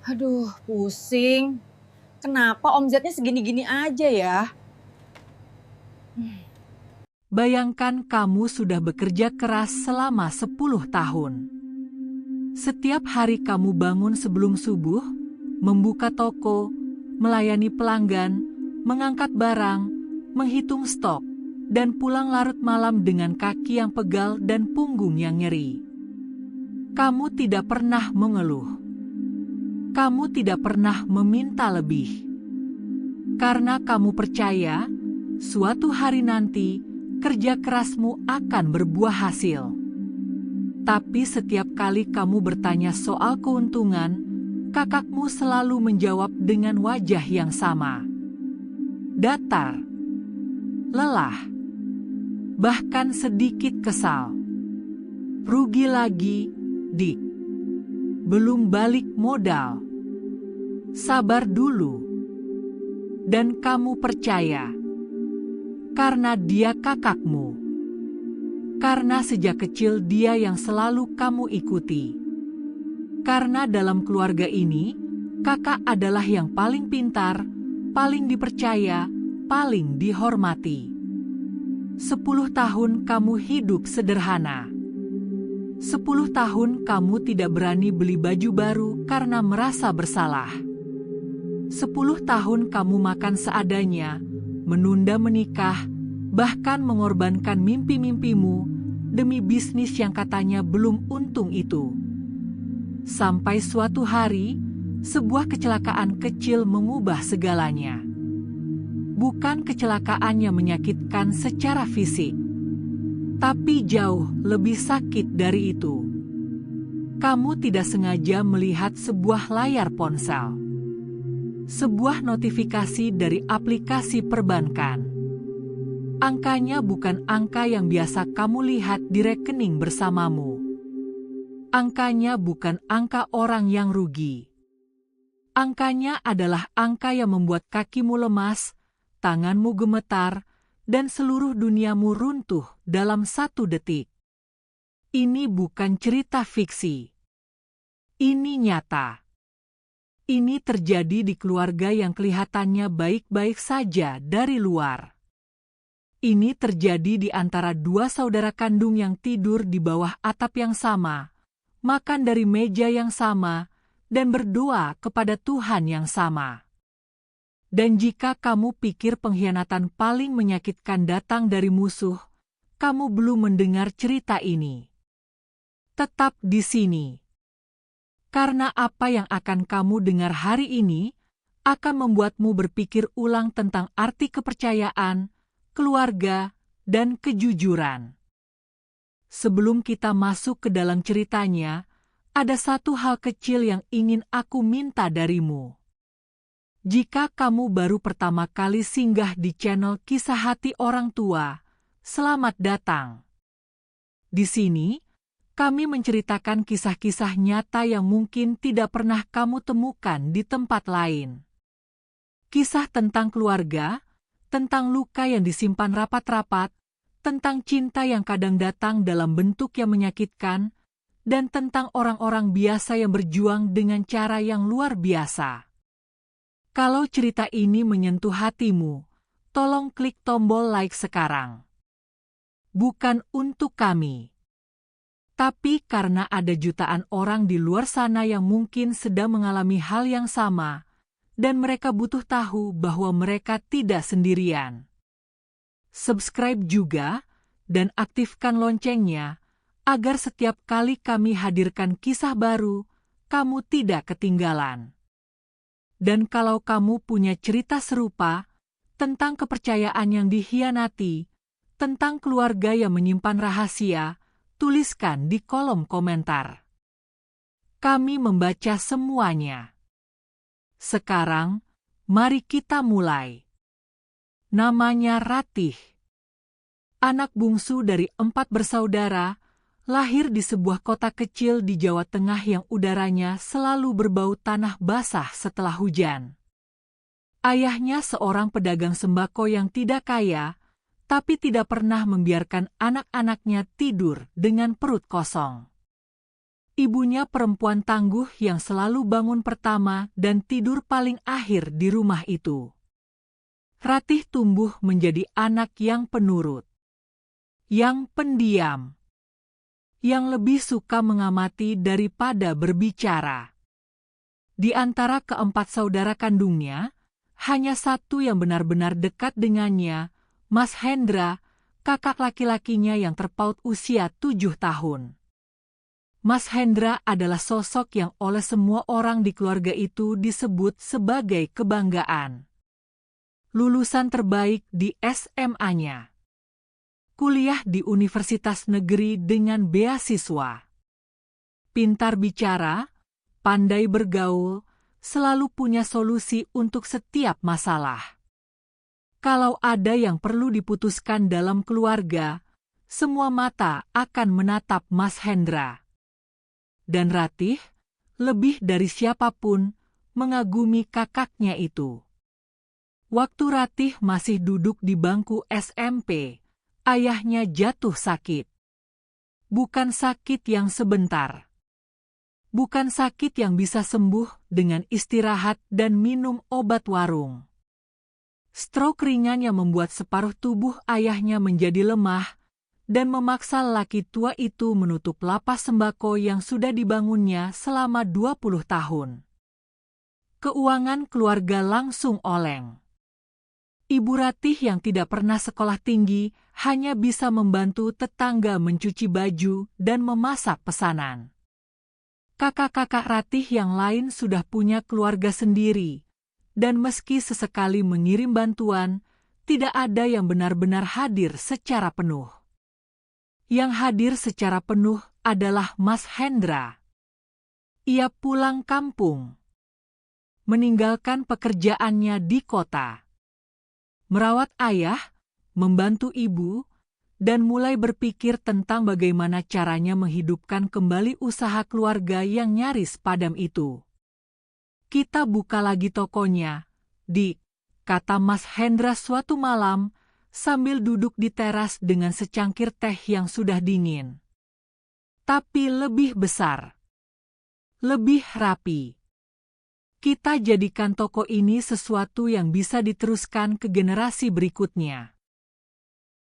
Aduh, pusing. Kenapa omzetnya segini-gini aja ya? Bayangkan kamu sudah bekerja keras selama 10 tahun. Setiap hari kamu bangun sebelum subuh, membuka toko, melayani pelanggan, mengangkat barang, menghitung stok, dan pulang larut malam dengan kaki yang pegal dan punggung yang nyeri. Kamu tidak pernah mengeluh. Kamu tidak pernah meminta lebih. Karena kamu percaya, suatu hari nanti, kerja kerasmu akan berbuah hasil. Tapi setiap kali kamu bertanya soal keuntungan, kakakmu selalu menjawab dengan wajah yang sama. Datar, lelah, bahkan sedikit kesal. Rugi lagi, Dik. Belum balik modal. Sabar dulu. Dan kamu percaya. Karena dia kakakmu. Karena sejak kecil dia yang selalu kamu ikuti. Karena dalam keluarga ini, kakak adalah yang paling pintar, paling dipercaya, paling dihormati. 10 tahun kamu hidup sederhana. 10 tahun kamu tidak berani beli baju baru karena merasa bersalah. 10 tahun kamu makan seadanya, menunda menikah, bahkan mengorbankan mimpi-mimpimu demi bisnis yang katanya belum untung itu. Sampai suatu hari, sebuah kecelakaan kecil mengubah segalanya. Bukan kecelakaan yang menyakitkan secara fisik, tapi jauh lebih sakit dari itu. Kamu tidak sengaja melihat sebuah layar ponsel. Sebuah notifikasi dari aplikasi perbankan. Angkanya bukan angka yang biasa kamu lihat di rekening bersamamu. Angkanya bukan angka orang yang rugi. Angkanya adalah angka yang membuat kakimu lemas, tanganmu gemetar, dan seluruh duniamu runtuh dalam 1 detik. Ini bukan cerita fiksi. Ini nyata. Ini terjadi di keluarga yang kelihatannya baik-baik saja dari luar. Ini terjadi di antara 2 saudara kandung yang tidur di bawah atap yang sama, makan dari meja yang sama, dan berdoa kepada Tuhan yang sama. Dan jika kamu pikir pengkhianatan paling menyakitkan datang dari musuh, kamu belum mendengar cerita ini. Tetap di sini. Karena apa yang akan kamu dengar hari ini akan membuatmu berpikir ulang tentang arti kepercayaan, keluarga, dan kejujuran. Sebelum kita masuk ke dalam ceritanya, ada satu hal kecil yang ingin aku minta darimu. Jika kamu baru pertama kali singgah di channel Kisah Hati Orang Tua, selamat datang. Di sini, kami menceritakan kisah-kisah nyata yang mungkin tidak pernah kamu temukan di tempat lain. Kisah tentang keluarga, tentang luka yang disimpan rapat-rapat, tentang cinta yang kadang datang dalam bentuk yang menyakitkan, dan tentang orang-orang biasa yang berjuang dengan cara yang luar biasa. Kalau cerita ini menyentuh hatimu, tolong klik tombol like sekarang. Bukan untuk kami, tapi karena ada jutaan orang di luar sana yang mungkin sedang mengalami hal yang sama, dan mereka butuh tahu bahwa mereka tidak sendirian. Subscribe juga dan aktifkan loncengnya agar setiap kali kami hadirkan kisah baru, kamu tidak ketinggalan. Dan kalau kamu punya cerita serupa tentang kepercayaan yang dikhianati, tentang keluarga yang menyimpan rahasia, tuliskan di kolom komentar. Kami membaca semuanya. Sekarang, mari kita mulai. Namanya Ratih. Anak bungsu dari 4 bersaudara, lahir di sebuah kota kecil di Jawa Tengah yang udaranya selalu berbau tanah basah setelah hujan. Ayahnya seorang pedagang sembako yang tidak kaya, tapi tidak pernah membiarkan anak-anaknya tidur dengan perut kosong. Ibunya perempuan tangguh yang selalu bangun pertama dan tidur paling akhir di rumah itu. Ratih tumbuh menjadi anak yang penurut, yang pendiam, yang lebih suka mengamati daripada berbicara. Di antara keempat saudara kandungnya, hanya satu yang benar-benar dekat dengannya, Mas Hendra, kakak laki-lakinya yang terpaut usia 7 tahun. Mas Hendra adalah sosok yang oleh semua orang di keluarga itu disebut sebagai kebanggaan. Lulusan terbaik di SMA-nya. Kuliah di universitas negeri dengan beasiswa. Pintar bicara, pandai bergaul, selalu punya solusi untuk setiap masalah. Kalau ada yang perlu diputuskan dalam keluarga, semua mata akan menatap Mas Hendra. Dan Ratih, lebih dari siapapun, mengagumi kakaknya itu. Waktu Ratih masih duduk di bangku SMP, ayahnya jatuh sakit. Bukan sakit yang sebentar. Bukan sakit yang bisa sembuh dengan istirahat dan minum obat warung. Stroke ringan yang membuat separuh tubuh ayahnya menjadi lemah dan memaksa laki tua itu menutup lapas sembako yang sudah dibangunnya selama 20 tahun. Keuangan keluarga langsung oleng. Ibu Ratih yang tidak pernah sekolah tinggi hanya bisa membantu tetangga mencuci baju dan memasak pesanan. Kakak-kakak Ratih yang lain sudah punya keluarga sendiri, dan meski sesekali mengirim bantuan, tidak ada yang benar-benar hadir secara penuh. Yang hadir secara penuh adalah Mas Hendra. Ia pulang kampung, meninggalkan pekerjaannya di kota, merawat ayah, membantu ibu, dan mulai berpikir tentang bagaimana caranya menghidupkan kembali usaha keluarga yang nyaris padam itu. Kita buka lagi tokonya, Dik, kata Mas Hendra suatu malam, sambil duduk di teras dengan secangkir teh yang sudah dingin. Tapi lebih besar. Lebih rapi. Kita jadikan toko ini sesuatu yang bisa diteruskan ke generasi berikutnya.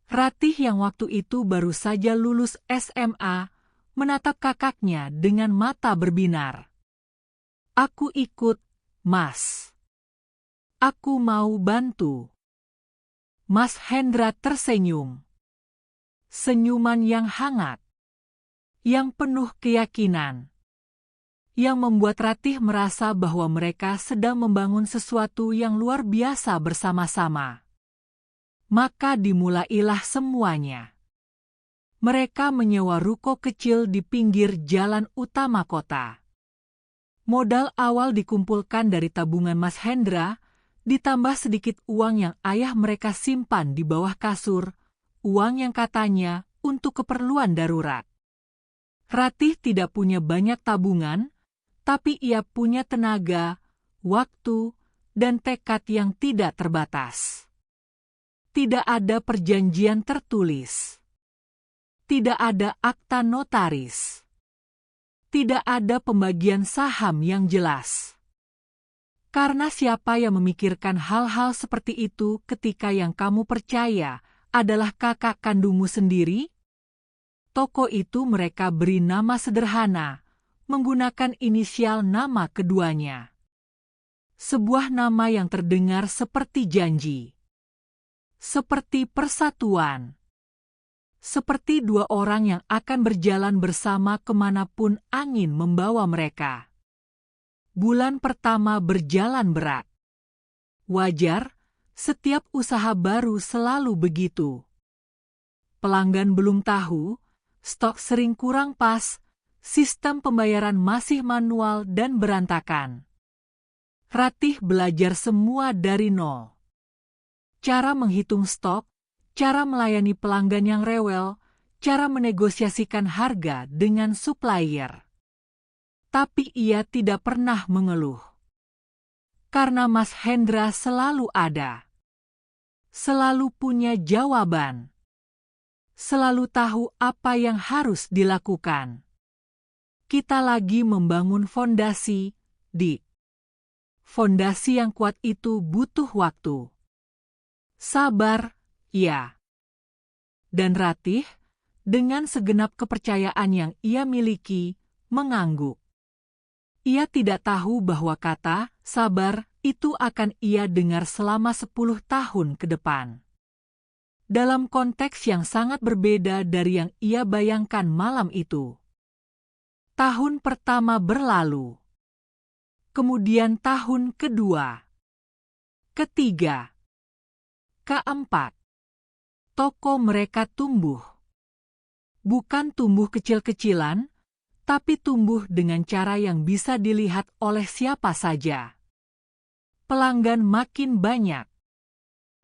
Ratih yang waktu itu baru saja lulus SMA, menatap kakaknya dengan mata berbinar. Aku ikut, Mas. Aku mau bantu. Mas Hendra tersenyum. Senyuman yang hangat. Yang penuh keyakinan. Yang membuat Ratih merasa bahwa mereka sedang membangun sesuatu yang luar biasa bersama-sama. Maka dimulailah semuanya. Mereka menyewa ruko kecil di pinggir jalan utama kota. Modal awal dikumpulkan dari tabungan Mas Hendra, ditambah sedikit uang yang ayah mereka simpan di bawah kasur, uang yang katanya untuk keperluan darurat. Ratih tidak punya banyak tabungan, tapi ia punya tenaga, waktu, dan tekad yang tidak terbatas. Tidak ada perjanjian tertulis. Tidak ada akta notaris. Tidak ada pembagian saham yang jelas. Karena siapa yang memikirkan hal-hal seperti itu ketika yang kamu percaya adalah kakak kandungmu sendiri? Toko itu mereka beri nama sederhana, menggunakan inisial nama keduanya. Sebuah nama yang terdengar seperti janji. Seperti persatuan. Seperti dua orang yang akan berjalan bersama kemanapun angin membawa mereka. Bulan pertama berjalan berat. Wajar, setiap usaha baru selalu begitu. Pelanggan belum tahu, stok sering kurang pas, sistem pembayaran masih manual dan berantakan. Ratih belajar semua dari nol. Cara menghitung stok, cara melayani pelanggan yang rewel, cara menegosiasikan harga dengan supplier. Tapi ia tidak pernah mengeluh. Karena Mas Hendra selalu ada. Selalu punya jawaban. Selalu tahu apa yang harus dilakukan. Kita lagi membangun fondasi, Dik. Fondasi yang kuat itu butuh waktu. Sabar, ya. Dan Ratih, dengan segenap kepercayaan yang ia miliki, mengangguk. Ia tidak tahu bahwa kata sabar itu akan ia dengar selama 10 tahun ke depan. Dalam konteks yang sangat berbeda dari yang ia bayangkan malam itu. Tahun pertama berlalu. Kemudian tahun kedua. Ketiga. Keempat. Toko mereka tumbuh. Bukan tumbuh kecil-kecilan, tapi tumbuh dengan cara yang bisa dilihat oleh siapa saja. Pelanggan makin banyak.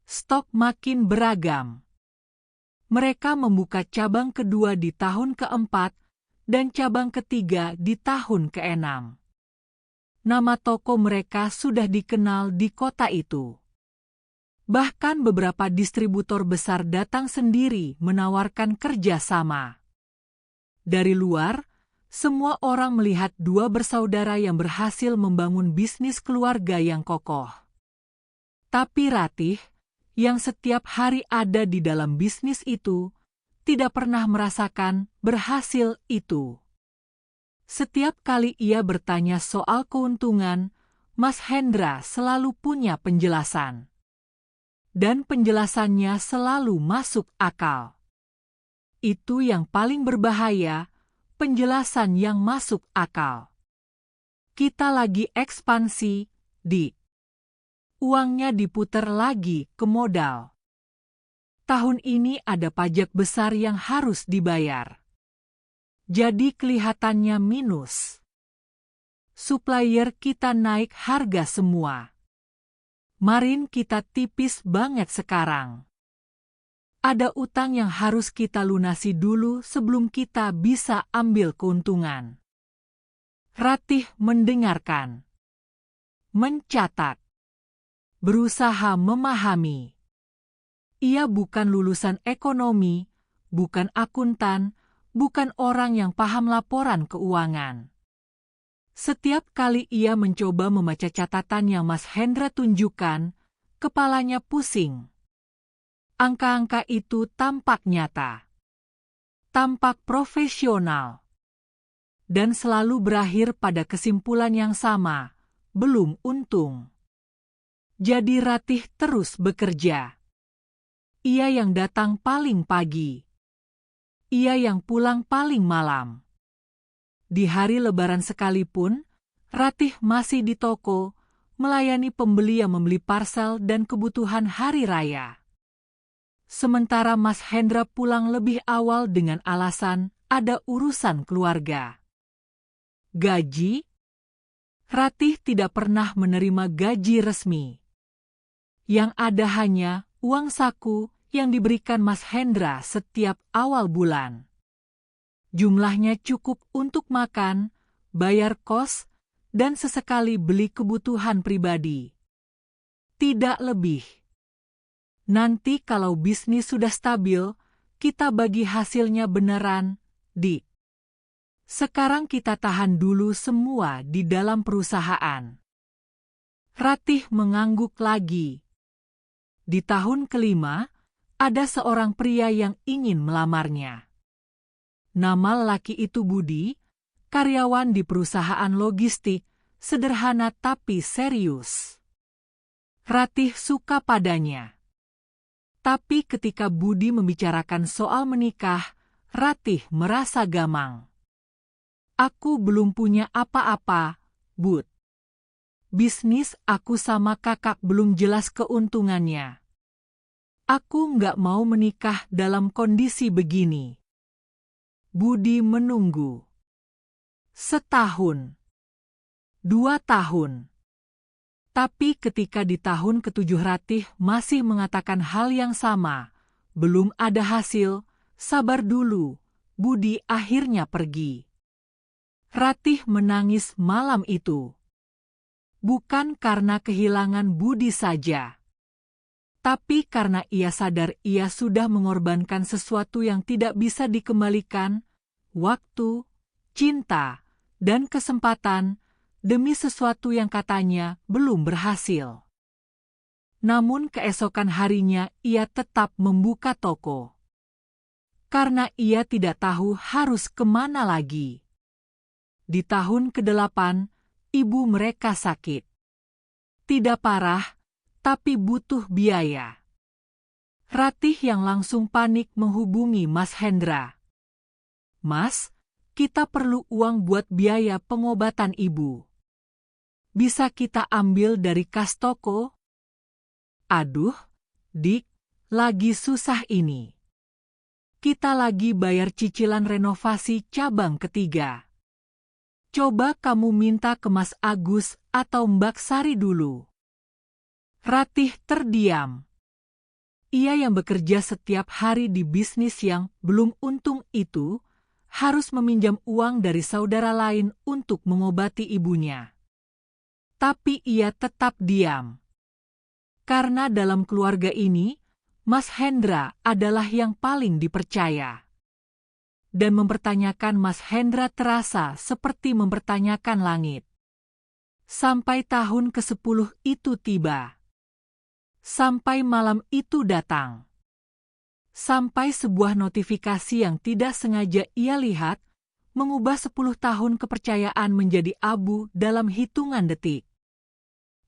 Stok makin beragam. Mereka membuka cabang kedua di tahun keempat dan cabang ketiga di tahun keenam. Nama toko mereka sudah dikenal di kota itu. Bahkan beberapa distributor besar datang sendiri menawarkan kerjasama. Dari luar, semua orang melihat dua bersaudara yang berhasil membangun bisnis keluarga yang kokoh. Tapi Ratih, yang setiap hari ada di dalam bisnis itu, tidak pernah merasakan berhasil itu. Setiap kali ia bertanya soal keuntungan, Mas Hendra selalu punya penjelasan. Dan penjelasannya selalu masuk akal. Itu yang paling berbahaya, penjelasan yang masuk akal. Kita lagi ekspansi, Dik. Uangnya diputar lagi ke modal. Tahun ini ada pajak besar yang harus dibayar. Jadi kelihatannya minus. Supplier kita naik harga semua. Marin kita tipis banget sekarang. Ada utang yang harus kita lunasi dulu sebelum kita bisa ambil keuntungan. Ratih mendengarkan. Mencatat. Berusaha memahami. Ia bukan lulusan ekonomi, bukan akuntan, bukan orang yang paham laporan keuangan. Setiap kali ia mencoba membaca catatan yang Mas Hendra tunjukkan, kepalanya pusing. Angka-angka itu tampak nyata. Tampak profesional. Dan selalu berakhir pada kesimpulan yang sama, belum untung. Jadi Ratih terus bekerja. Ia yang datang paling pagi. Ia yang pulang paling malam. Di hari Lebaran sekalipun, Ratih masih di toko, melayani pembeli yang membeli parsel dan kebutuhan hari raya. Sementara Mas Hendra pulang lebih awal dengan alasan ada urusan keluarga. Gaji? Ratih tidak pernah menerima gaji resmi. Yang ada hanya uang saku yang diberikan Mas Hendra setiap awal bulan. Jumlahnya cukup untuk makan, bayar kos, dan sesekali beli kebutuhan pribadi. Tidak lebih. Nanti kalau bisnis sudah stabil, kita bagi hasilnya beneran, Dik. Sekarang kita tahan dulu semua di dalam perusahaan. Ratih mengangguk lagi. Di tahun kelima, ada seorang pria yang ingin melamarnya. Nama lelaki itu Budi, karyawan di perusahaan logistik, sederhana tapi serius. Ratih suka padanya. Tapi ketika Budi membicarakan soal menikah, Ratih merasa gamang. Aku belum punya apa-apa, Bud. Bisnis aku sama kakak belum jelas keuntungannya. Aku nggak mau menikah dalam kondisi begini. Budi menunggu. Setahun. 2 tahun. Tapi ketika di tahun ke-7 Ratih masih mengatakan hal yang sama, belum ada hasil, sabar dulu, Budi akhirnya pergi. Ratih menangis malam itu. Bukan karena kehilangan Budi saja. Tapi karena ia sadar ia sudah mengorbankan sesuatu yang tidak bisa dikembalikan, waktu, cinta, dan kesempatan demi sesuatu yang katanya belum berhasil. Namun keesokan harinya ia tetap membuka toko. Karena ia tidak tahu harus kemana lagi. Di tahun ke-8, ibu mereka sakit. Tidak parah, tapi butuh biaya. Ratih yang langsung panik menghubungi Mas Hendra. "Mas, kita perlu uang buat biaya pengobatan ibu. Bisa kita ambil dari kas toko?" "Aduh, Dik, lagi susah ini. Kita lagi bayar cicilan renovasi cabang ketiga. Coba kamu minta ke Mas Agus atau Mbak Sari dulu." Ratih terdiam. Ia yang bekerja setiap hari di bisnis yang belum untung itu, harus meminjam uang dari saudara lain untuk mengobati ibunya. Tapi ia tetap diam. Karena dalam keluarga ini, Mas Hendra adalah yang paling dipercaya. Dan mempertanyakan Mas Hendra terasa seperti mempertanyakan langit. Sampai tahun ke-10 itu tiba. Sampai malam itu datang. Sampai sebuah notifikasi yang tidak sengaja ia lihat, mengubah 10 tahun kepercayaan menjadi abu dalam hitungan detik.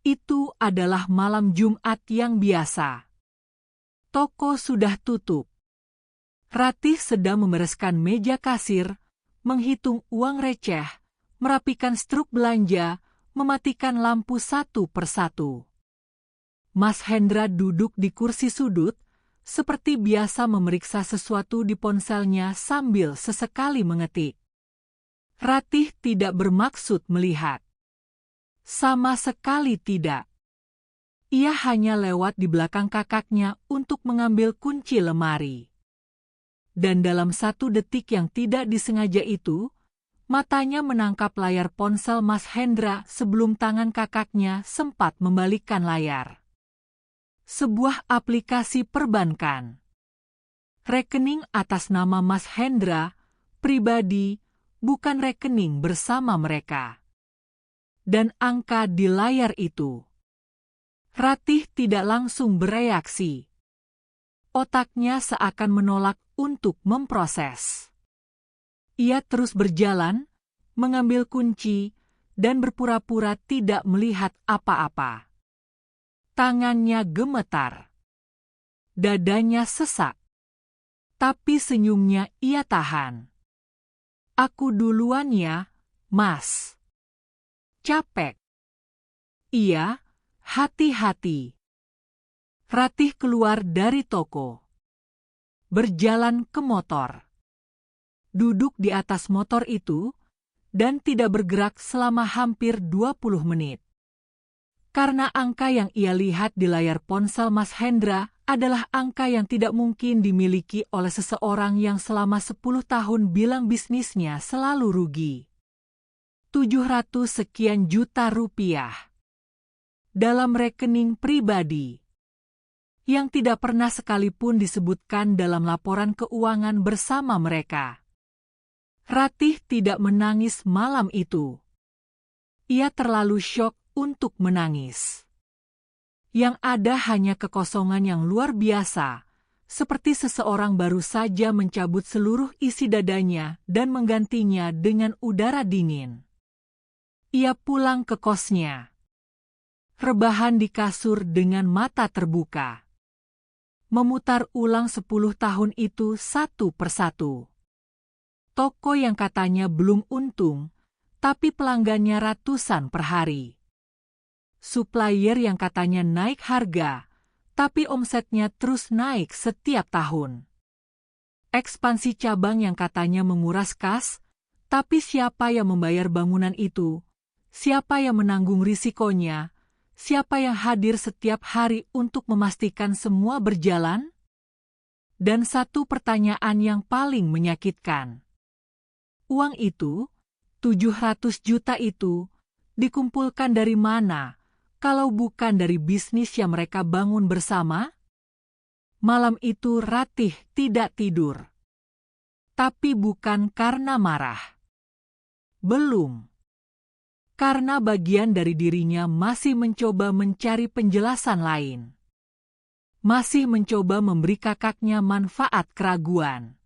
Itu adalah malam Jumat yang biasa. Toko sudah tutup. Ratih sedang membereskan meja kasir, menghitung uang receh, merapikan struk belanja, mematikan lampu satu persatu. Mas Hendra duduk di kursi sudut, seperti biasa memeriksa sesuatu di ponselnya sambil sesekali mengetik. Ratih tidak bermaksud melihat. Sama sekali tidak. Ia hanya lewat di belakang kakaknya untuk mengambil kunci lemari. Dan dalam 1 detik yang tidak disengaja itu, matanya menangkap layar ponsel Mas Hendra sebelum tangan kakaknya sempat membalikkan layar. Sebuah aplikasi perbankan. Rekening atas nama Mas Hendra, pribadi, bukan rekening bersama mereka. Dan angka di layar itu. Ratih tidak langsung bereaksi. Otaknya seakan menolak untuk memproses. Ia terus berjalan, mengambil kunci, dan berpura-pura tidak melihat apa-apa. Tangannya gemetar. Dadanya sesak. Tapi senyumnya ia tahan. "Aku duluan ya, Mas. Capek." "Iya, hati-hati." Ratih keluar dari toko. Berjalan ke motor. Duduk di atas motor itu, dan tidak bergerak selama hampir 20 menit. Karena angka yang ia lihat di layar ponsel Mas Hendra adalah angka yang tidak mungkin dimiliki oleh seseorang yang selama 10 tahun bilang bisnisnya selalu rugi. 700 sekian juta rupiah. Dalam rekening pribadi. Yang tidak pernah sekalipun disebutkan dalam laporan keuangan bersama mereka. Ratih tidak menangis malam itu. Ia terlalu syok untuk menangis. Yang ada hanya kekosongan yang luar biasa, seperti seseorang baru saja mencabut seluruh isi dadanya dan menggantinya dengan udara dingin. Ia pulang ke kosnya. Rebahan di kasur dengan mata terbuka. Memutar ulang 10 tahun itu satu persatu. Toko yang katanya belum untung, tapi pelanggannya ratusan per hari. Supplier yang katanya naik harga, tapi omsetnya terus naik setiap tahun. Ekspansi cabang yang katanya menguras kas, tapi siapa yang membayar bangunan itu? Siapa yang menanggung risikonya? Siapa yang hadir setiap hari untuk memastikan semua berjalan? Dan satu pertanyaan yang paling menyakitkan. Uang itu, 700 juta itu, dikumpulkan dari mana? Kalau bukan dari bisnis yang mereka bangun bersama? Malam itu Ratih tidak tidur. Tapi bukan karena marah. Belum. Karena bagian dari dirinya masih mencoba mencari penjelasan lain. Masih mencoba memberi kakaknya manfaat keraguan.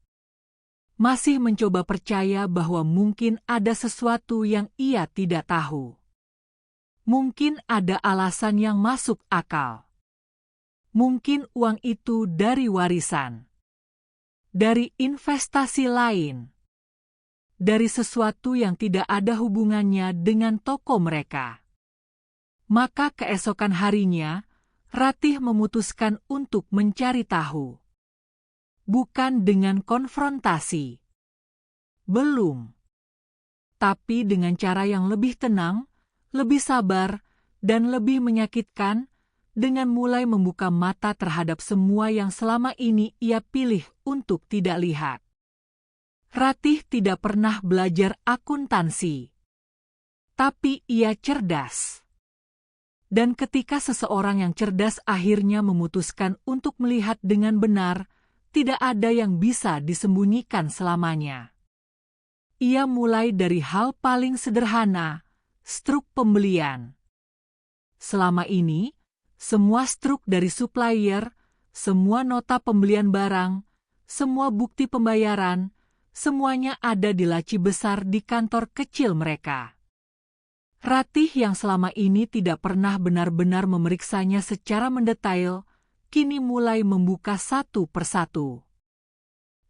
Masih mencoba percaya bahwa mungkin ada sesuatu yang ia tidak tahu. Mungkin ada alasan yang masuk akal. Mungkin uang itu dari warisan. Dari investasi lain. Dari sesuatu yang tidak ada hubungannya dengan toko mereka. Maka keesokan harinya, Ratih memutuskan untuk mencari tahu. Bukan dengan konfrontasi. Belum. Tapi dengan cara yang lebih tenang, lebih sabar, dan lebih menyakitkan, dengan mulai membuka mata terhadap semua yang selama ini ia pilih untuk tidak lihat. Ratih tidak pernah belajar akuntansi. Tapi ia cerdas. Dan ketika seseorang yang cerdas akhirnya memutuskan untuk melihat dengan benar, tidak ada yang bisa disembunyikan selamanya. Ia mulai dari hal paling sederhana, struk pembelian. Selama ini, semua struk dari supplier, semua nota pembelian barang, semua bukti pembayaran, semuanya ada di laci besar di kantor kecil mereka. Ratih yang selama ini tidak pernah benar-benar memeriksanya secara mendetail, kini mulai membuka satu persatu.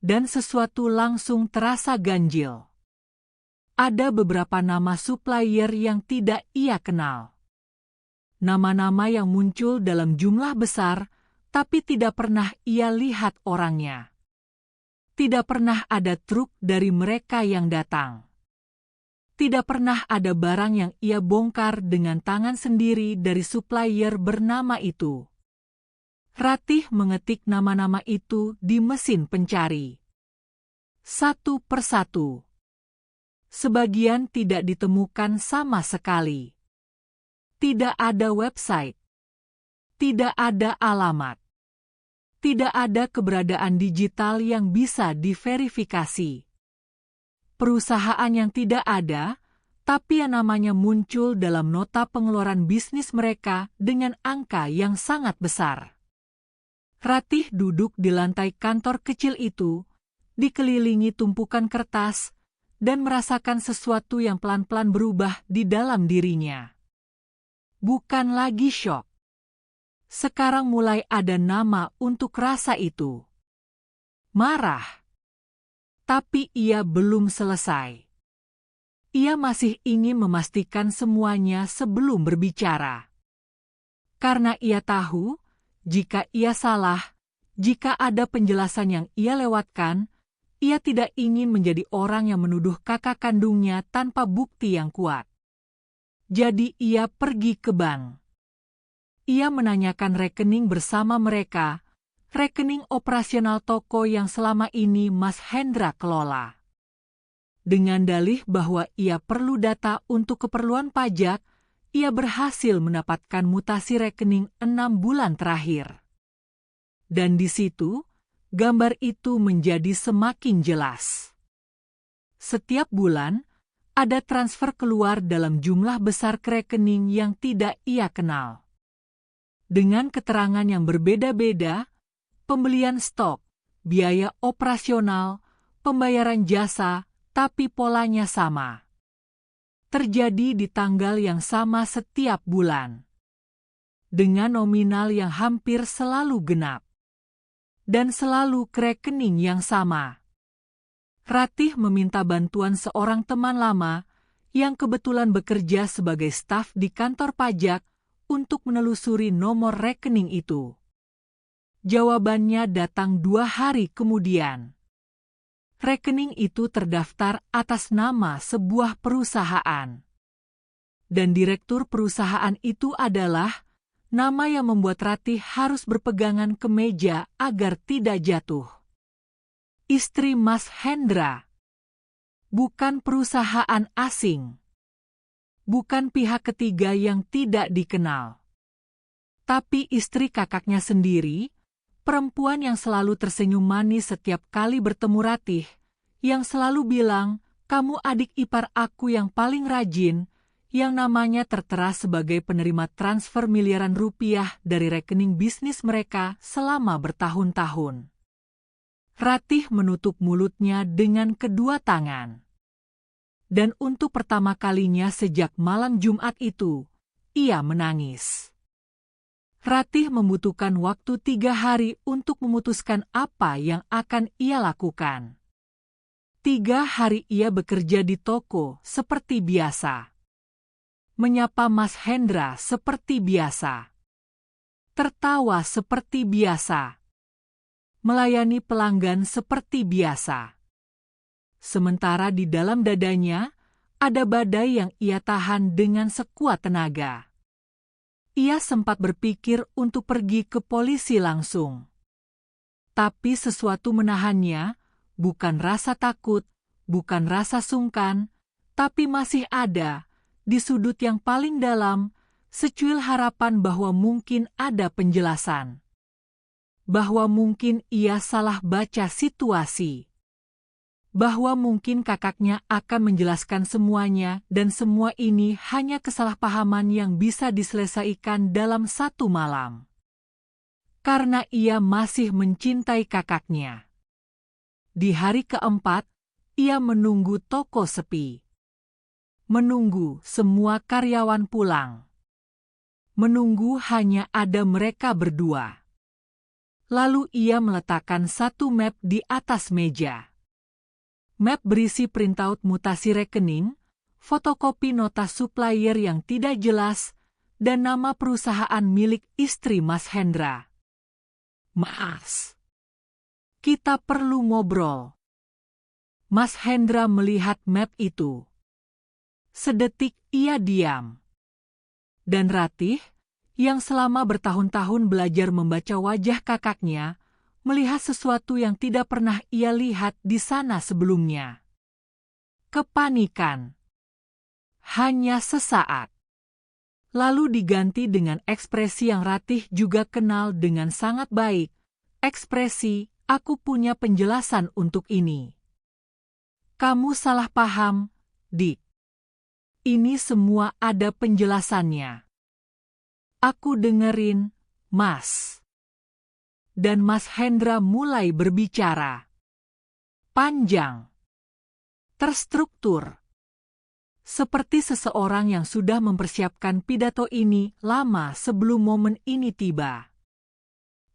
Dan sesuatu langsung terasa ganjil. Ada beberapa nama supplier yang tidak ia kenal. Nama-nama yang muncul dalam jumlah besar, tapi tidak pernah ia lihat orangnya. Tidak pernah ada truk dari mereka yang datang. Tidak pernah ada barang yang ia bongkar dengan tangan sendiri dari supplier bernama itu. Ratih mengetik nama-nama itu di mesin pencari. Satu persatu. Sebagian tidak ditemukan sama sekali. Tidak ada website. Tidak ada alamat. Tidak ada keberadaan digital yang bisa diverifikasi. Perusahaan yang tidak ada, tapi yang namanya muncul dalam nota pengeluaran bisnis mereka dengan angka yang sangat besar. Ratih duduk di lantai kantor kecil itu, dikelilingi tumpukan kertas, dan merasakan sesuatu yang pelan-pelan berubah di dalam dirinya. Bukan lagi syok. Sekarang mulai ada nama untuk rasa itu. Marah. Tapi ia belum selesai. Ia masih ingin memastikan semuanya sebelum berbicara. Karena ia tahu, jika ia salah, jika ada penjelasan yang ia lewatkan, ia tidak ingin menjadi orang yang menuduh kakak kandungnya tanpa bukti yang kuat. Jadi ia pergi ke bank. Ia menanyakan rekening bersama mereka, rekening operasional toko yang selama ini Mas Hendra kelola. Dengan dalih bahwa ia perlu data untuk keperluan pajak, ia berhasil mendapatkan mutasi rekening 6 bulan terakhir. Dan di situ, gambar itu menjadi semakin jelas. Setiap bulan, ada transfer keluar dalam jumlah besar ke rekening yang tidak ia kenal. Dengan keterangan yang berbeda-beda, pembelian stok, biaya operasional, pembayaran jasa, tapi polanya sama. Terjadi di tanggal yang sama setiap bulan. Dengan nominal yang hampir selalu genap. Dan selalu ke rekening yang sama. Ratih meminta bantuan seorang teman lama yang kebetulan bekerja sebagai staf di kantor pajak untuk menelusuri nomor rekening itu. Jawabannya datang 2 hari kemudian. Rekening itu terdaftar atas nama sebuah perusahaan. Dan direktur perusahaan itu adalah nama yang membuat Ratih harus berpegangan ke meja agar tidak jatuh. Istri Mas Hendra. Bukan perusahaan asing. Bukan pihak ketiga yang tidak dikenal. Tapi istri kakaknya sendiri, perempuan yang selalu tersenyum manis setiap kali bertemu Ratih, yang selalu bilang, Kamu adik ipar aku yang paling rajin, yang namanya tertera sebagai penerima transfer miliaran rupiah dari rekening bisnis mereka selama bertahun-tahun. Ratih menutup mulutnya dengan kedua tangan. Dan untuk pertama kalinya sejak malam Jumat itu, ia menangis. Ratih membutuhkan waktu 3 hari untuk memutuskan apa yang akan ia lakukan. 3 hari ia bekerja di toko seperti biasa. Menyapa Mas Hendra seperti biasa. Tertawa seperti biasa. Melayani pelanggan seperti biasa. Sementara di dalam dadanya, ada badai yang ia tahan dengan sekuat tenaga. Ia sempat berpikir untuk pergi ke polisi langsung. Tapi sesuatu menahannya, bukan rasa takut, bukan rasa sungkan, tapi masih ada, di sudut yang paling dalam, secuil harapan bahwa mungkin ada penjelasan. Bahwa mungkin ia salah baca situasi. Bahwa mungkin kakaknya akan menjelaskan semuanya dan semua ini hanya kesalahpahaman yang bisa diselesaikan dalam 1 malam. Karena ia masih mencintai kakaknya. Di hari keempat, ia menunggu toko sepi. Menunggu semua karyawan pulang. Menunggu hanya ada mereka berdua. Lalu ia meletakkan 1 map di atas meja. Map berisi printout mutasi rekening, fotokopi nota supplier yang tidak jelas, dan nama perusahaan milik istri Mas Hendra. Mas, kita perlu ngobrol. Mas Hendra melihat map itu. Sedetik ia diam. Dan Ratih, yang selama bertahun-tahun belajar membaca wajah kakaknya, melihat sesuatu yang tidak pernah ia lihat di sana sebelumnya. Kepanikan. Hanya sesaat. Lalu diganti dengan ekspresi yang Ratih juga kenal dengan sangat baik. Ekspresi, aku punya penjelasan untuk ini. Kamu salah paham, Dik. Ini semua ada penjelasannya. Aku dengerin, Mas. Dan Mas Hendra mulai berbicara. Panjang. Terstruktur. Seperti seseorang yang sudah mempersiapkan pidato ini lama sebelum momen ini tiba.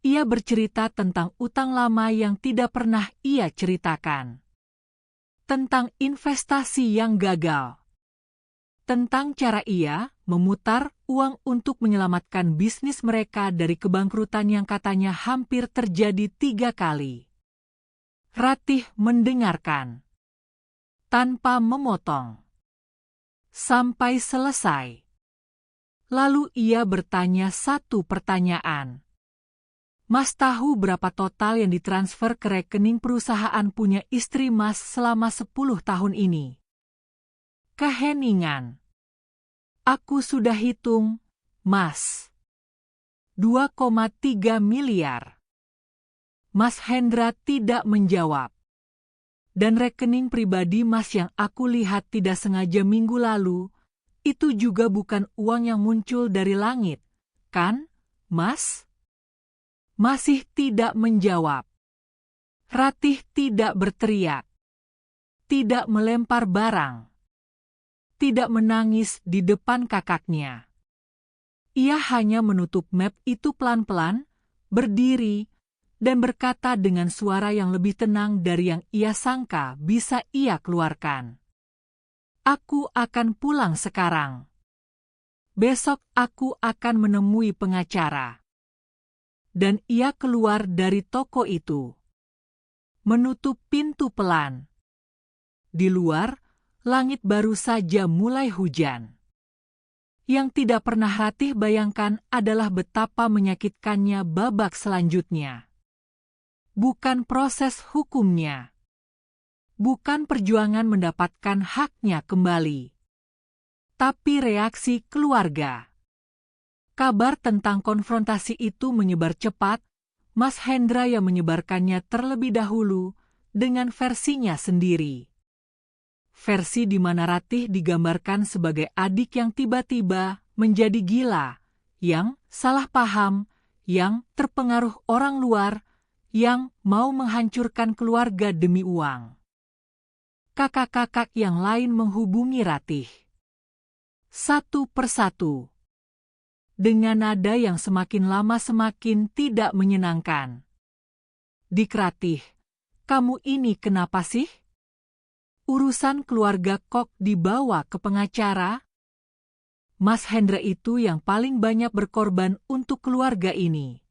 Ia bercerita tentang utang lama yang tidak pernah ia ceritakan. Tentang investasi yang gagal. Tentang cara ia memutar uang untuk menyelamatkan bisnis mereka dari kebangkrutan yang katanya hampir terjadi 3 kali. Ratih mendengarkan. Tanpa memotong. Sampai selesai. Lalu ia bertanya 1 pertanyaan. Mas tahu berapa total yang ditransfer ke rekening perusahaan punya istri Mas selama 10 tahun ini? Keheningan. Aku sudah hitung, Mas. 2,3 miliar. Mas Hendra tidak menjawab. Dan rekening pribadi Mas yang aku lihat tidak sengaja minggu lalu, itu juga bukan uang yang muncul dari langit, kan, Mas? Masih tidak menjawab. Ratih tidak berteriak. Tidak melempar barang. Tidak menangis di depan kakaknya. Ia hanya menutup map itu pelan-pelan, berdiri, dan berkata dengan suara yang lebih tenang dari yang ia sangka bisa ia keluarkan. Aku akan pulang sekarang. Besok aku akan menemui pengacara. Dan ia keluar dari toko itu. Menutup pintu pelan. Di luar, langit baru saja mulai hujan. Yang tidak pernah Ratih bayangkan adalah betapa menyakitkannya babak selanjutnya. Bukan proses hukumnya. Bukan perjuangan mendapatkan haknya kembali. Tapi reaksi keluarga. Kabar tentang konfrontasi itu menyebar cepat, Mas Hendra yang menyebarkannya terlebih dahulu dengan versinya sendiri. versi di mana Ratih digambarkan sebagai adik yang tiba-tiba menjadi gila, yang salah paham, yang terpengaruh orang luar, yang mau menghancurkan keluarga demi uang. Kakak-kakak yang lain menghubungi Ratih satu persatu, dengan nada yang semakin lama semakin tidak menyenangkan. "Dik Ratih, kamu ini kenapa sih? Urusan keluarga kok dibawa ke pengacara? Mas Hendra itu yang paling banyak berkorban untuk keluarga ini.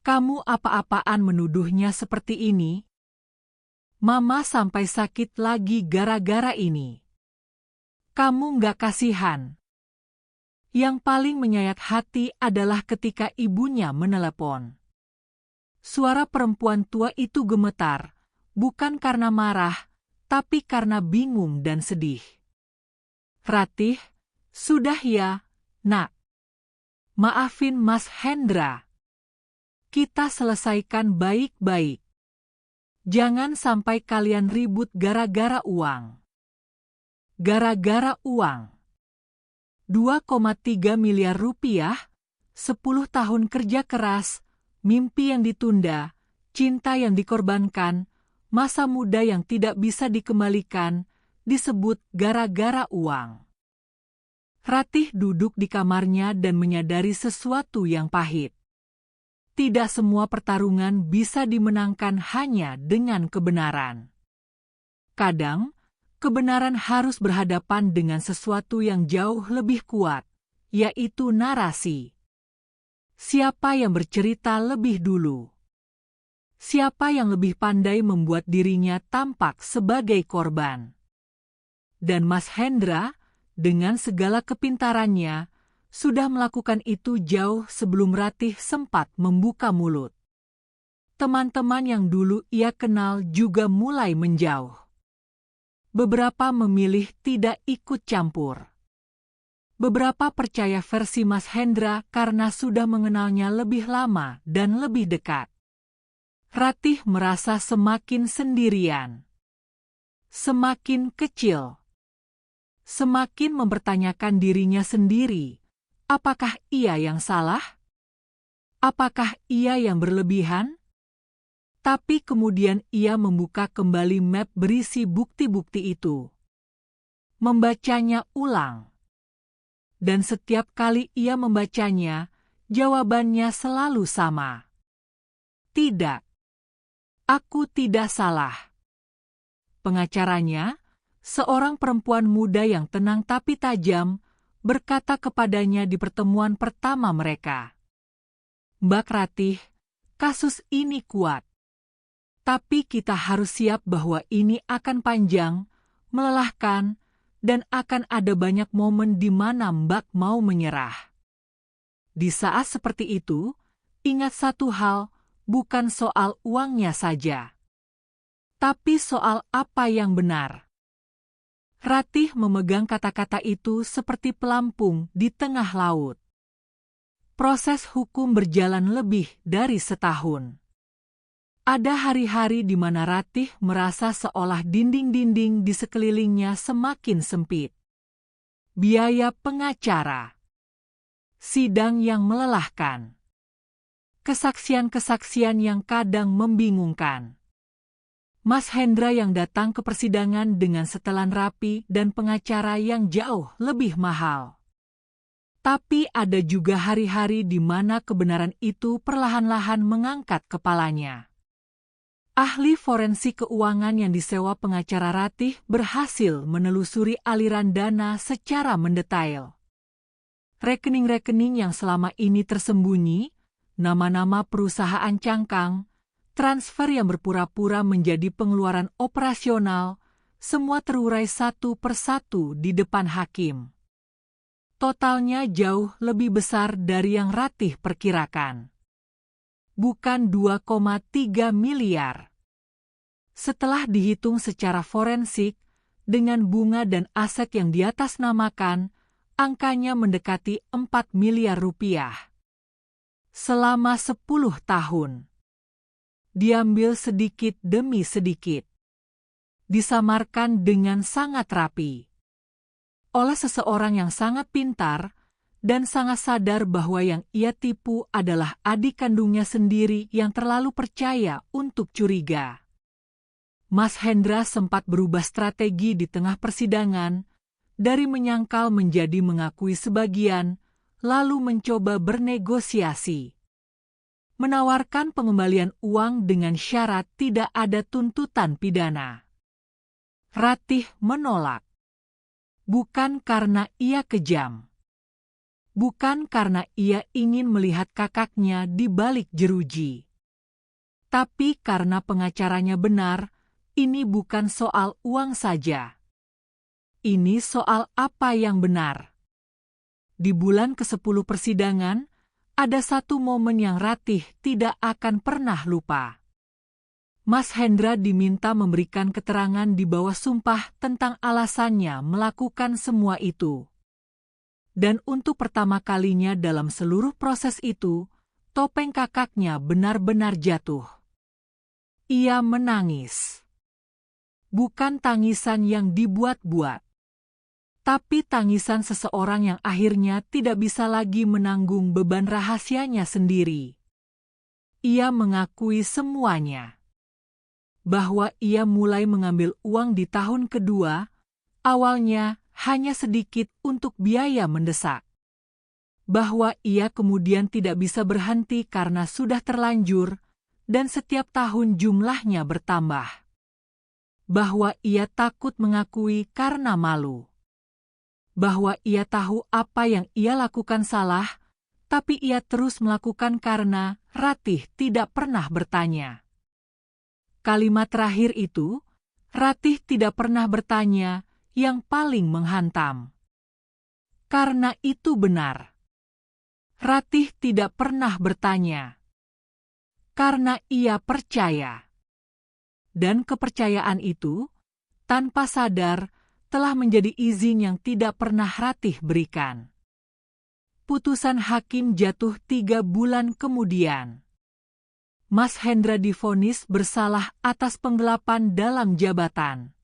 Kamu apa-apaan menuduhnya seperti ini? Mama sampai sakit lagi gara-gara ini. Kamu nggak kasihan?" Yang paling menyayat hati adalah ketika ibunya menelepon. Suara perempuan tua itu gemetar, bukan karena marah, tapi karena bingung dan sedih. "Ratih, sudah ya, Nak. Maafin Mas Hendra. Kita selesaikan baik-baik. Jangan sampai kalian ribut gara-gara uang." Gara-gara uang. 2,3 miliar rupiah, 10 tahun kerja keras, mimpi yang ditunda, cinta yang dikorbankan, masa muda yang tidak bisa dikembalikan, disebut gara-gara uang. Ratih duduk di kamarnya dan menyadari sesuatu yang pahit. Tidak semua pertarungan bisa dimenangkan hanya dengan kebenaran. Kadang, kebenaran harus berhadapan dengan sesuatu yang jauh lebih kuat, yaitu narasi. Siapa yang bercerita lebih dulu? Siapa yang lebih pandai membuat dirinya tampak sebagai korban? Dan Mas Hendra, dengan segala kepintarannya, sudah melakukan itu jauh sebelum Ratih sempat membuka mulut. Teman-teman yang dulu ia kenal juga mulai menjauh. Beberapa memilih tidak ikut campur. Beberapa percaya versi Mas Hendra karena sudah mengenalnya lebih lama dan lebih dekat. Ratih merasa semakin sendirian, semakin kecil, semakin mempertanyakan dirinya sendiri. Apakah ia yang salah? Apakah ia yang berlebihan? Tapi kemudian ia membuka kembali map berisi bukti-bukti itu. Membacanya ulang. Dan setiap kali ia membacanya, jawabannya selalu sama. Tidak. Aku tidak salah. Pengacaranya, seorang perempuan muda yang tenang tapi tajam, berkata kepadanya di pertemuan pertama mereka. "Mbak Ratih, kasus ini kuat. Tapi kita harus siap bahwa ini akan panjang, melelahkan, dan akan ada banyak momen di mana Mbak mau menyerah. Di saat seperti itu, ingat satu hal, bukan soal uangnya saja, tapi soal apa yang benar." Ratih memegang kata-kata itu seperti pelampung di tengah laut. Proses hukum berjalan lebih dari setahun. Ada hari-hari di mana Ratih merasa seolah dinding-dinding di sekelilingnya semakin sempit. Biaya pengacara, sidang yang melelahkan, kesaksian-kesaksian yang kadang membingungkan. Mas Hendra yang datang ke persidangan dengan setelan rapi dan pengacara yang jauh lebih mahal. Tapi ada juga hari-hari di mana kebenaran itu perlahan-lahan mengangkat kepalanya. Ahli forensik keuangan yang disewa pengacara Ratih berhasil menelusuri aliran dana secara mendetail. Rekening-rekening yang selama ini tersembunyi, nama-nama perusahaan cangkang, transfer yang berpura-pura menjadi pengeluaran operasional, semua terurai satu persatu di depan hakim. Totalnya jauh lebih besar dari yang Ratih perkirakan. Bukan 2,3 miliar. Setelah dihitung secara forensik, dengan bunga dan aset yang diatasnamakan, angkanya mendekati 4 miliar rupiah. Selama 10 tahun. Diambil sedikit demi sedikit. disamarkan dengan sangat rapi oleh seseorang yang sangat pintar dan sangat sadar bahwa yang ia tipu adalah adik kandungnya sendiri yang terlalu percaya untuk curiga. Mas Hendra sempat berubah strategi di tengah persidangan, dari menyangkal menjadi mengakui sebagian, lalu mencoba bernegosiasi. Menawarkan pengembalian uang dengan syarat tidak ada tuntutan pidana. Ratih menolak. Bukan karena ia kejam. Bukan karena ia ingin melihat kakaknya di balik jeruji. Tapi karena pengacaranya benar, ini bukan soal uang saja. Ini soal apa yang benar. Di bulan ke-10 persidangan, ada satu momen yang Ratih tidak akan pernah lupa. Mas Hendra diminta memberikan keterangan di bawah sumpah tentang alasannya melakukan semua itu. Dan untuk pertama kalinya dalam seluruh proses itu, topeng kakaknya benar-benar jatuh. Ia menangis. Bukan tangisan yang dibuat-buat, tapi tangisan seseorang yang akhirnya tidak bisa lagi menanggung beban rahasianya sendiri. Ia mengakui semuanya. Bahwa ia mulai mengambil uang di tahun kedua, awalnya hanya sedikit untuk biaya mendesak. Bahwa ia kemudian tidak bisa berhenti karena sudah terlanjur, dan setiap tahun jumlahnya bertambah. Bahwa ia takut mengakui karena malu. Bahwa ia tahu apa yang ia lakukan salah, tapi ia terus melakukan karena Ratih tidak pernah bertanya. Kalimat terakhir itu, Ratih tidak pernah bertanya, yang paling menghantam. Karena itu benar. Ratih tidak pernah bertanya. Karena ia percaya. Dan kepercayaan itu, tanpa sadar, telah menjadi izin yang tidak pernah Ratih berikan. Putusan hakim jatuh 3 bulan kemudian. Mas Hendra divonis bersalah atas penggelapan dalam jabatan.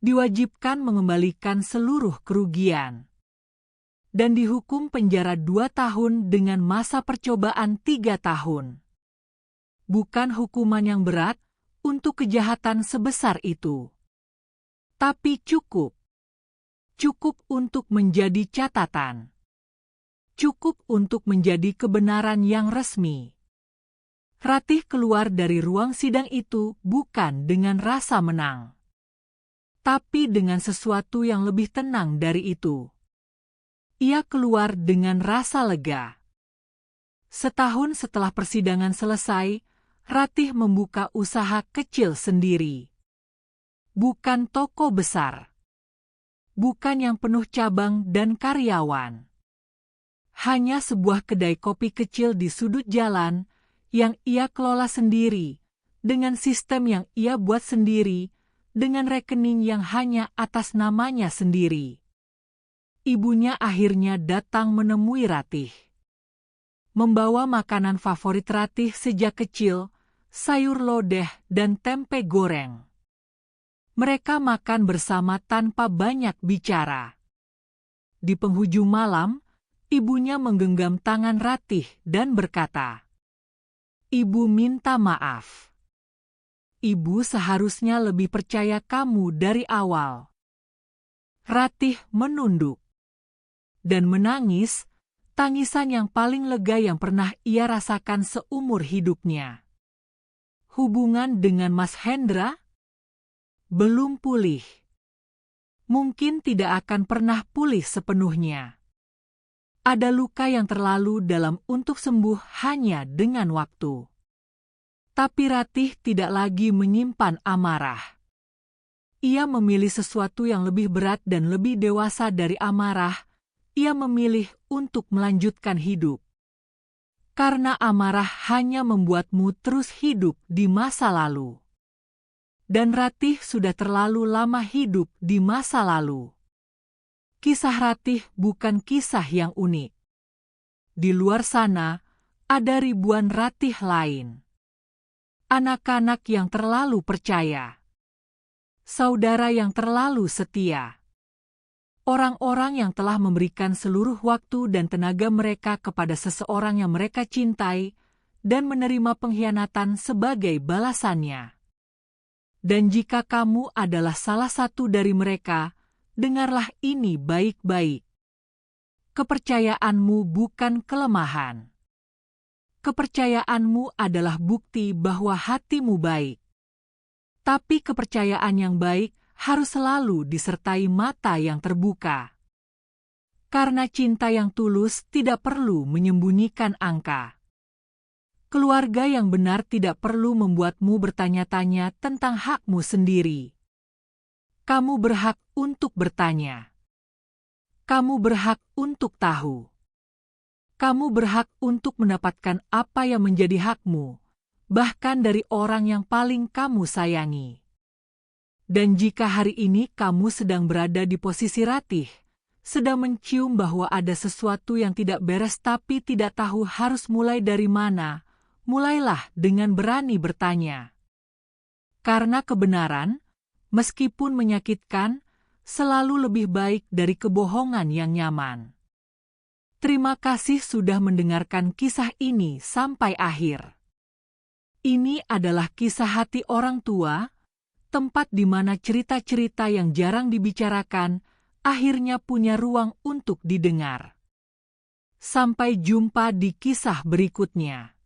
Diwajibkan mengembalikan seluruh kerugian. Dan dihukum penjara 2 tahun dengan masa percobaan 3 tahun. Bukan hukuman yang berat, untuk kejahatan sebesar itu. Tapi cukup. Cukup untuk menjadi catatan. Cukup untuk menjadi kebenaran yang resmi. Ratih keluar dari ruang sidang itu bukan dengan rasa menang. Tapi dengan sesuatu yang lebih tenang dari itu. Ia keluar dengan rasa lega. Setahun setelah persidangan selesai, Ratih membuka usaha kecil sendiri. Bukan toko besar. Bukan yang penuh cabang dan karyawan. Hanya sebuah kedai kopi kecil di sudut jalan yang ia kelola sendiri, dengan sistem yang ia buat sendiri, dengan rekening yang hanya atas namanya sendiri. Ibunya akhirnya datang menemui Ratih. Membawa makanan favorit Ratih sejak kecil, sayur lodeh dan tempe goreng. Mereka makan bersama tanpa banyak bicara. Di penghujung malam, ibunya menggenggam tangan Ratih dan berkata, "Ibu minta maaf. Ibu seharusnya lebih percaya kamu dari awal." Ratih menunduk dan menangis, tangisan yang paling lega yang pernah ia rasakan seumur hidupnya. Hubungan dengan Mas Hendra belum pulih. Mungkin tidak akan pernah pulih sepenuhnya. Ada luka yang terlalu dalam untuk sembuh hanya dengan waktu. Tapi Ratih tidak lagi menyimpan amarah. Ia memilih sesuatu yang lebih berat dan lebih dewasa dari amarah. Ia memilih untuk melanjutkan hidup. Karena amarah hanya membuatmu terus hidup di masa lalu. Dan Ratih sudah terlalu lama hidup di masa lalu. Kisah Ratih bukan kisah yang unik. Di luar sana, ada ribuan Ratih lain. Anak-anak yang terlalu percaya. saudara yang terlalu setia. Orang-orang yang telah memberikan seluruh waktu dan tenaga mereka kepada seseorang yang mereka cintai dan menerima pengkhianatan sebagai balasannya. Dan jika kamu adalah salah satu dari mereka, dengarlah ini baik-baik. Kepercayaanmu bukan kelemahan. Kepercayaanmu adalah bukti bahwa hatimu baik. Tapi kepercayaan yang baik harus selalu disertai mata yang terbuka. Karena cinta yang tulus tidak perlu menyembunyikan angka. Keluarga yang benar tidak perlu membuatmu bertanya-tanya tentang hakmu sendiri. Kamu berhak untuk bertanya. Kamu berhak untuk tahu. Kamu berhak untuk mendapatkan apa yang menjadi hakmu, bahkan dari orang yang paling kamu sayangi. Dan jika hari ini kamu sedang berada di posisi Ratih, sedang mencium bahwa ada sesuatu yang tidak beres tapi tidak tahu harus mulai dari mana, mulailah dengan berani bertanya. Karena kebenaran, meskipun menyakitkan, selalu lebih baik dari kebohongan yang nyaman. Terima kasih sudah mendengarkan kisah ini sampai akhir. Ini adalah kisah hati orang tua, tempat di mana cerita-cerita yang jarang dibicarakan akhirnya punya ruang untuk didengar. Sampai jumpa di kisah berikutnya.